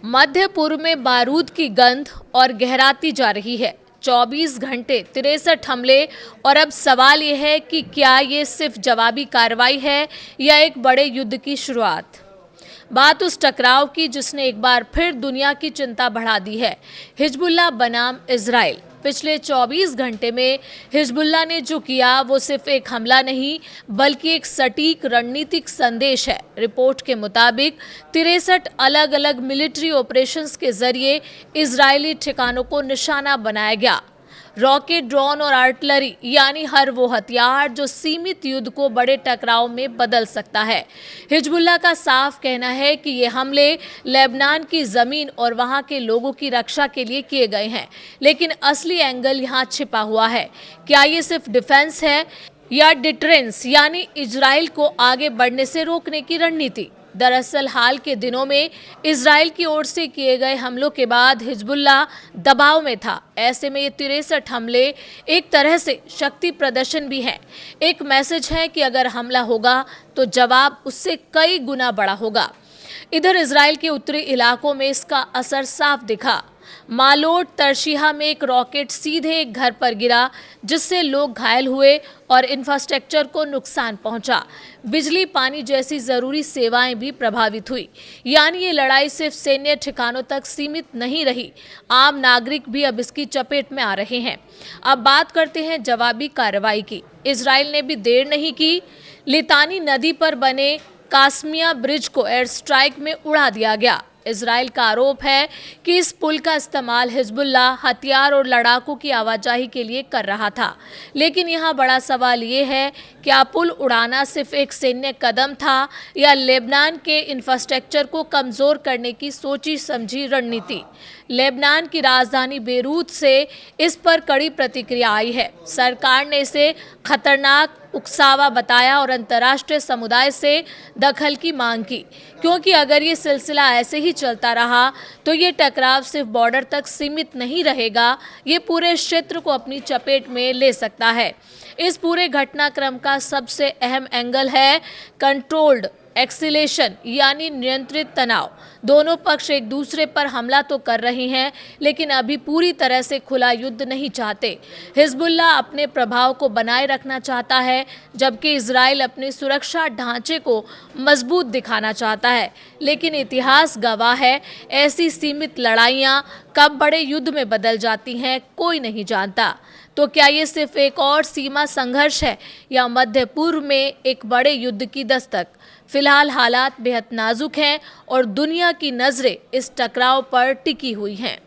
मध्य पूर्व में बारूद की गंध और गहराती जा रही है। 24 घंटे 63 हमले और अब सवाल यह है कि क्या ये सिर्फ जवाबी कार्रवाई है या एक बड़े युद्ध की शुरुआत। बात उस टकराव की जिसने एक बार फिर दुनिया की चिंता बढ़ा दी है। हिजबुल्लाह बनाम इजराइल। पिछले 24 घंटे में हिजबुल्लाह ने जो किया वो सिर्फ एक हमला नहीं बल्कि एक सटीक रणनीतिक संदेश है। रिपोर्ट के मुताबिक 63 अलग अलग मिलिट्री ऑपरेशंस के जरिए इजरायली ठिकानों को निशाना बनाया गया। रॉकेट, ड्रोन और आर्टिलरी यानी हर वो हथियार जो सीमित युद्ध को बड़े टकराव में बदल सकता है। हिजबुल्लाह का साफ कहना है कि ये हमले लेबनान की जमीन और वहां के लोगों की रक्षा के लिए किए गए हैं, लेकिन असली एंगल यहाँ छिपा हुआ है। क्या ये सिर्फ डिफेंस है या डिटरेंस यानी इजराइल को आगे बढ़ने से रोकने की रणनीति। दरअसल हाल के दिनों में इजराइल की ओर से किए गए हमलों के बाद हिजबुल्लाह दबाव में था। ऐसे में ये 63 हमले एक तरह से शक्ति प्रदर्शन भी है। एक मैसेज है कि अगर हमला होगा तो जवाब उससे कई गुना बड़ा होगा। इधर इजराइल के उत्तरी इलाकों में इसका असर साफ दिखा। मालोट तरशीहा में एक रॉकेट सीधे एक घर पर गिरा जिससे लोग घायल हुए और इंफ्रास्ट्रक्चर को नुकसान पहुंचा। बिजली, पानी जैसी जरूरी सेवाएं भी प्रभावित हुई। यानी ये लड़ाई सिर्फ सैन्य ठिकानों तक सीमित नहीं रही, आम नागरिक भी अब इसकी चपेट में आ रहे हैं। अब बात करते हैं जवाबी कार्रवाई की। इजराइल ने भी देर नहीं की। लितानी नदी पर बने कासमिया ब्रिज को एयर स्ट्राइक में उड़ा दिया गया। इजराइल का आरोप है कि इस पुल का इस्तेमाल हिजबुल्लाह हथियार और लड़ाकों की आवाजाही के लिए कर रहा था। लेकिन यहाँ बड़ा सवाल ये है, क्या पुल उड़ाना सिर्फ एक सैन्य कदम था या लेबनान के इंफ्रास्ट्रक्चर को कमज़ोर करने की सोची समझी रणनीति। लेबनान की राजधानी बेरूत से इस पर कड़ी प्रतिक्रिया आई है। सरकार ने इसे खतरनाक उकसावा बताया और अंतर्राष्ट्रीय समुदाय से दखल की मांग की, क्योंकि अगर ये सिलसिला ऐसे ही चलता रहा तो ये टकराव सिर्फ बॉर्डर तक सीमित नहीं रहेगा, ये पूरे क्षेत्र को अपनी चपेट में ले सकता है। इस पूरे घटनाक्रम का सबसे अहम एंगल है कंट्रोल्ड एक्सीलेशन यानी नियंत्रित तनाव। दोनों पक्ष एक दूसरे पर हमला तो कर रहे हैं, लेकिन अभी पूरी तरह से खुला युद्ध नहीं चाहते। हिजबुल्लाह अपने प्रभाव को बनाए रखना चाहता है, जबकि इजराइल अपने सुरक्षा ढांचे को मजबूत दिखाना चाहता है। लेकिन इतिहास गवाह है, ऐसी सीमित लड़ाइयाँ कब बड़े युद्ध में बदल जाती हैं कोई नहीं जानता। तो क्या ये सिर्फ एक और सीमा संघर्ष है या मध्य पूर्व में एक बड़े युद्ध की दस्तक। फिलहाल हालात बेहद नाजुक हैं और दुनिया की नज़रें इस टकराव पर टिकी हुई हैं।